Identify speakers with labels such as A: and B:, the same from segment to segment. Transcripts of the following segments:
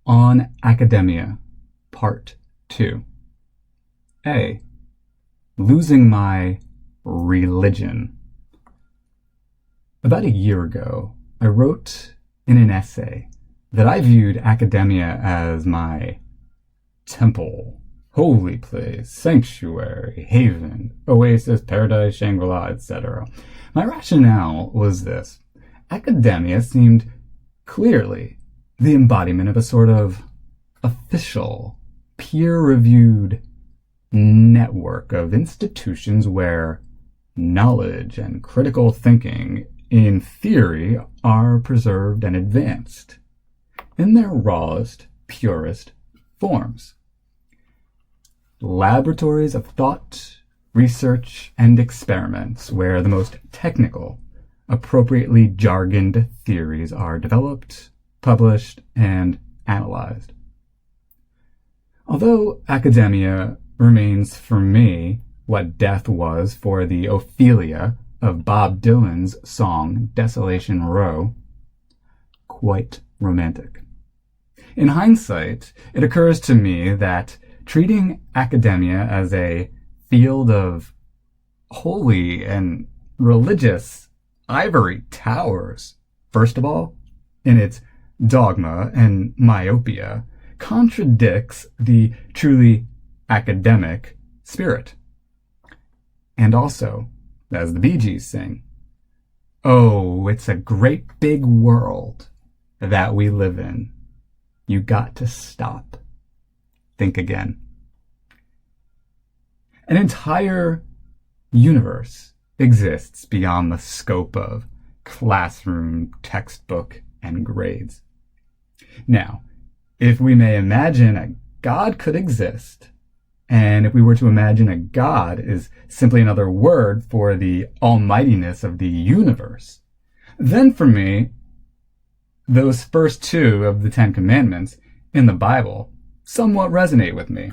A: On Academia, Part 2. A. Losing my religion. About a year ago, I wrote in an essay that I viewed academia as my temple, holy place, sanctuary, haven, oasis, paradise, Shangri-La, etc. My rationale was this. Academia seemed clearly the embodiment of a sort of official, peer-reviewed network of institutions where knowledge and critical thinking, in theory, are preserved and advanced in their rawest, purest forms. Laboratories of thought, research, and experiments where the most technical, appropriately jargoned theories are developed, published, and analyzed. Although academia remains for me what death was for the Ophelia of Bob Dylan's song Desolation Row, quite romantic. In hindsight, it occurs to me that treating academia as a field of holy and religious ivory towers, first of all, in its dogma and myopia, contradicts the truly academic spirit. And also, as the Bee Gees sing, "Oh, it's a great big world that we live in. You got to stop. Think again." An entire universe exists beyond the scope of classroom, textbook, and grades. Now, if we may imagine a God could exist, and if we were to imagine a God is simply another word for the almightiness of the universe, then for me, those first two of the Ten Commandments in the Bible somewhat resonate with me.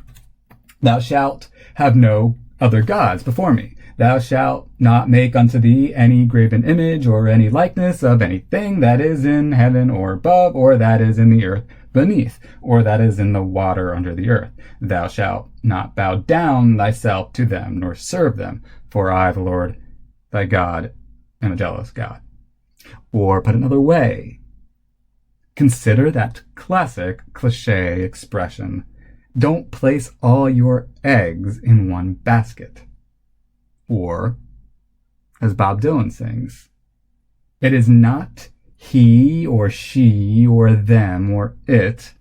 A: Thou shalt have no other gods before me. Thou shalt not make unto thee any graven image or any likeness of anything that is in heaven or above, or that is in the earth beneath, or that is in the water under the earth. Thou shalt not bow down thyself to them, nor serve them, for I, the Lord thy God, am a jealous God. Or put another way, consider that classic cliche expression, don't place all your eggs in one basket. Or, as Bob Dylan sings, it is not he or she or them or it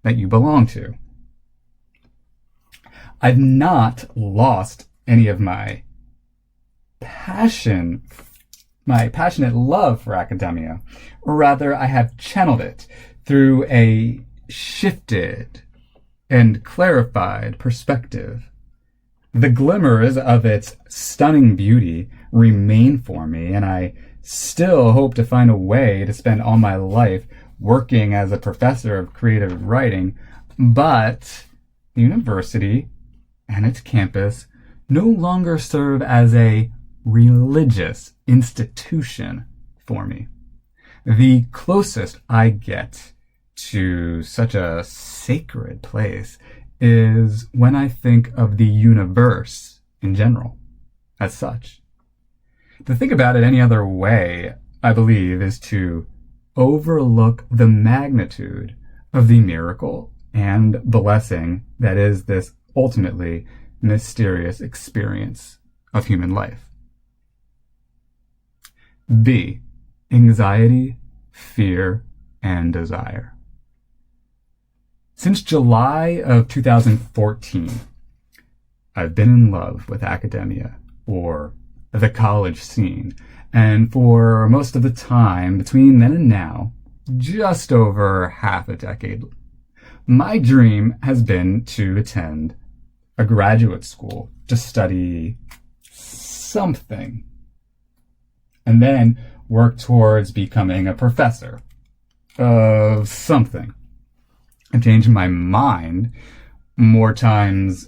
A: that you belong to. I've not lost any of my passionate love for academia, or rather I have channeled it through a shifted and clarified perspective. The glimmers of its stunning beauty remain for me, and I still hope to find a way to spend all my life working as a professor of creative writing, but the university and its campus no longer serve as a religious institution for me. The closest I get to such a sacred place is when I think of the universe in general, as such. To think about it any other way, I believe, is to overlook the magnitude of the miracle and blessing that is this ultimately mysterious experience of human life. B. Anxiety, fear, and desire. Since July of 2014, I've been in love with academia, or the college scene, and for most of the time between then and now, just over half a decade, my dream has been to attend a graduate school to study something, and then work towards becoming a professor of something. I've changed my mind more times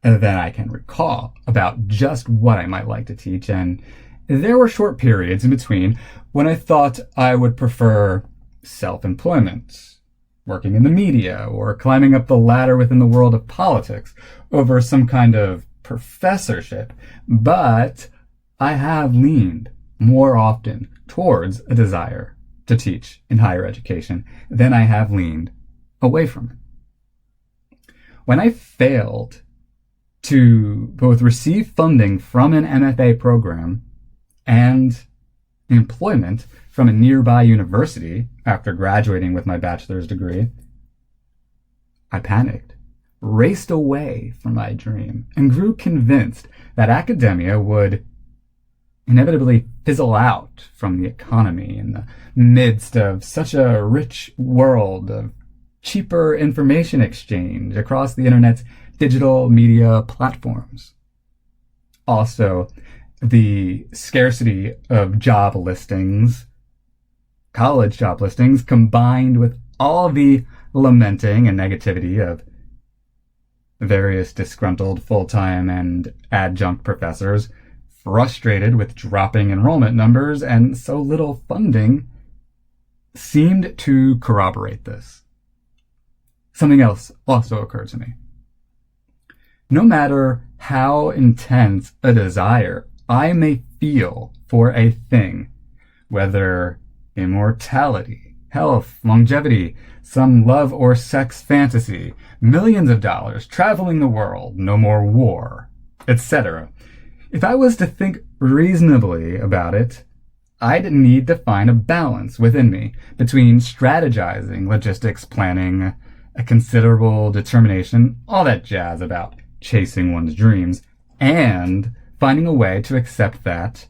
A: than I can recall about just what I might like to teach, and there were short periods in between when I thought I would prefer self-employment working in the media or climbing up the ladder within the world of politics over some kind of professorship, but I have leaned more often towards a desire to teach in higher education than I have leaned away from it. When I failed to both receive funding from an MFA program and employment from a nearby university after graduating with my bachelor's degree, I panicked, raced away from my dream, and grew convinced that academia would inevitably fizzle out from the economy in the midst of such a rich world of cheaper information exchange across the internet's digital media platforms. Also, the scarcity of job listings, college job listings, combined with all the lamenting and negativity of various disgruntled full-time and adjunct professors, frustrated with dropping enrollment numbers and so little funding, seemed to corroborate this. Something else also occurred to me. No matter how intense a desire I may feel for a thing, whether immortality, health, longevity, some love or sex fantasy, millions of dollars, traveling the world, no more war, etc., if I was to think reasonably about it, I'd need to find a balance within me between strategizing, logistics, planning, a considerable determination, all that jazz about chasing one's dreams, and finding a way to accept that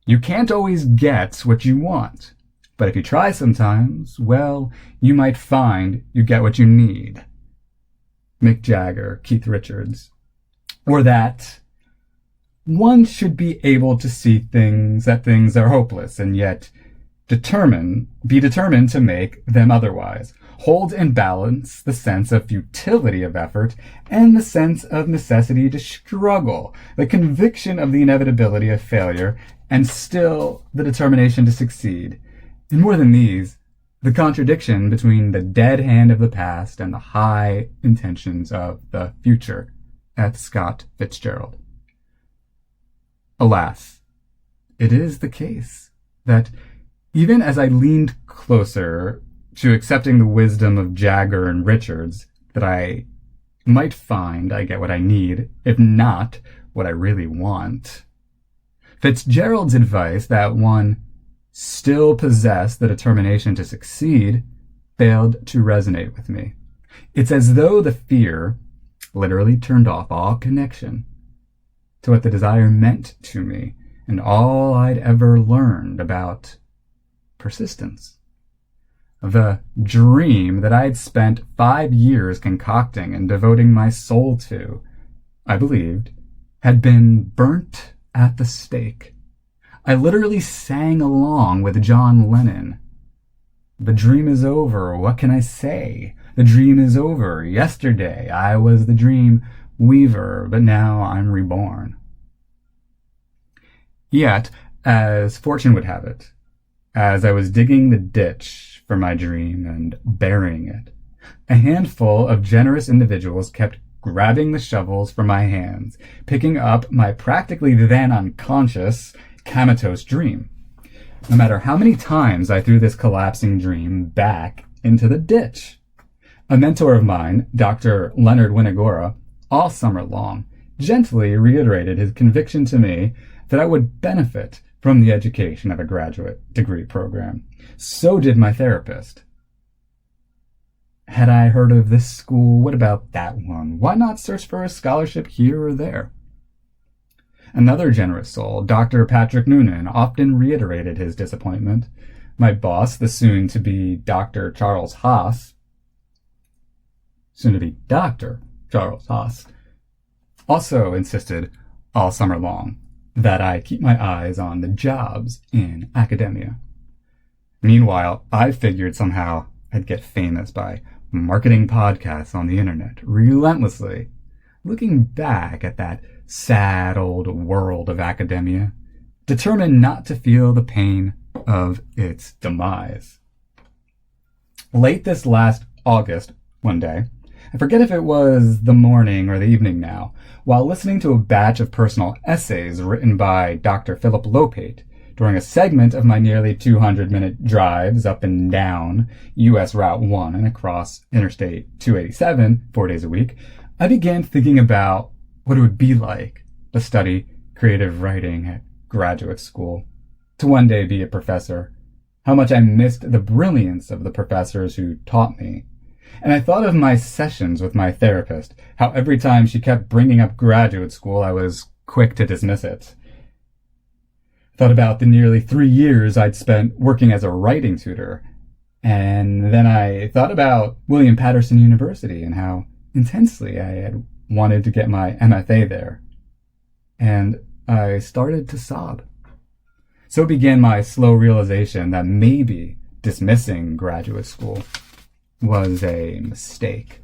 A: you can't always get what you want. But if you try sometimes, well, you might find you get what you need. Mick Jagger, Keith Richards. Or that one should be able to see that things are hopeless and yet be determined to make them otherwise. Hold in balance the sense of futility of effort and the sense of necessity to struggle, the conviction of the inevitability of failure, and still the determination to succeed. And more than these, the contradiction between the dead hand of the past and the high intentions of the future. F. Scott Fitzgerald. Alas, it is the case that even as I leaned closer to accepting the wisdom of Jagger and Richards, that I might find I get what I need, if not what I really want, Fitzgerald's advice that one still possess the determination to succeed failed to resonate with me. It's as though the fear literally turned off all connection to what the desire meant to me and all I'd ever learned about persistence. The dream that I'd spent 5 years concocting and devoting my soul to, I believed, had been burnt at the stake. I literally sang along with John Lennon. The dream is over, what can I say? The dream is over. Yesterday I was the dream weaver, but now I'm reborn. Yet, as fortune would have it, as I was digging the ditch for my dream and burying it, a handful of generous individuals kept grabbing the shovels from my hands, picking up my practically then unconscious comatose dream. No matter how many times I threw this collapsing dream back into the ditch. A mentor of mine, Dr. Leonard Winagora, all summer long, gently reiterated his conviction to me that I would benefit from the education of a graduate degree program. So did my therapist. Had I heard of this school? What about that one? Why not search for a scholarship here or there? Another generous soul, Dr. Patrick Noonan, often reiterated his disappointment. My boss, the soon-to-be Dr. Charles Haas, soon-to-be Dr. Charles Haas, also insisted all summer long that I keep my eyes on the jobs in academia. Meanwhile, I figured somehow I'd get famous by marketing podcasts on the internet relentlessly, looking back at that sad old world of academia, determined not to feel the pain of its demise. Late this last August one day. I forget if it was the morning or the evening now, while listening to a batch of personal essays written by Dr. Philip Lopate during a segment of my nearly 200-minute drives up and down U.S. Route 1 and across Interstate 287 4 days a week, I began thinking about what it would be like to study creative writing at graduate school, to one day be a professor, how much I missed the brilliance of the professors who taught me. And I thought of my sessions with my therapist, how every time she kept bringing up graduate school, I was quick to dismiss it. I thought about the nearly 3 years I'd spent working as a writing tutor, and then I thought about William Patterson University and how intensely I had wanted to get my MFA there. And I started to sob. So began my slow realization that maybe dismissing graduate school was a mistake.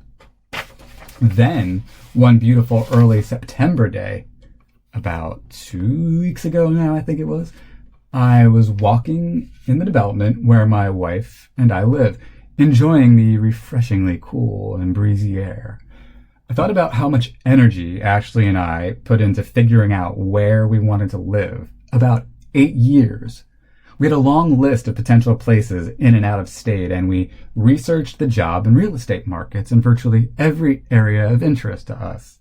A: Then, one beautiful early September day, about 2 weeks ago now, I think it was, I was walking in the development where my wife and I live, enjoying the refreshingly cool and breezy air. I thought about how much energy Ashley and I put into figuring out where we wanted to live. About 8 years. We had a long list of potential places in and out of state, and we researched the job and real estate markets in virtually every area of interest to us.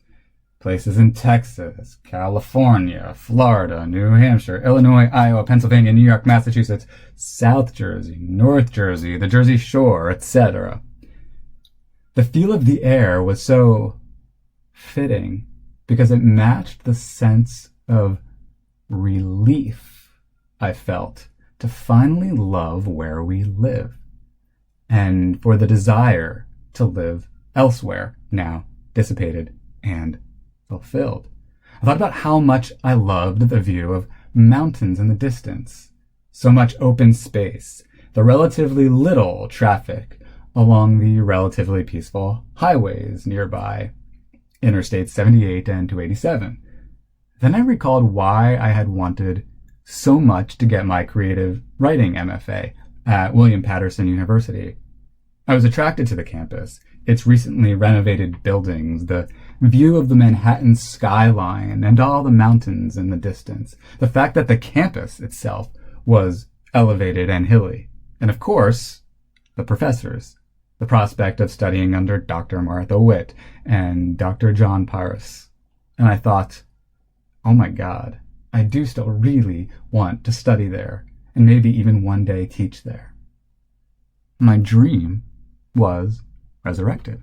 A: Places in Texas, California, Florida, New Hampshire, Illinois, Iowa, Pennsylvania, New York, Massachusetts, South Jersey, North Jersey, the Jersey Shore, etc. The feel of the air was so fitting because it matched the sense of relief I felt to finally love where we live, and for the desire to live elsewhere, now dissipated and fulfilled. I thought about how much I loved the view of mountains in the distance, so much open space, the relatively little traffic along the relatively peaceful highways nearby, Interstate 78 and 287. Then I recalled why I had wanted so much to get my creative writing MFA at William Patterson University. I was attracted to the campus, its recently renovated buildings, the view of the Manhattan skyline and all the mountains in the distance, the fact that the campus itself was elevated and hilly, and of course, the professors, the prospect of studying under Dr. Martha Witt and Dr. John Paris. And I thought, oh my God, I do still really want to study there, and maybe even one day teach there. My dream was resurrected.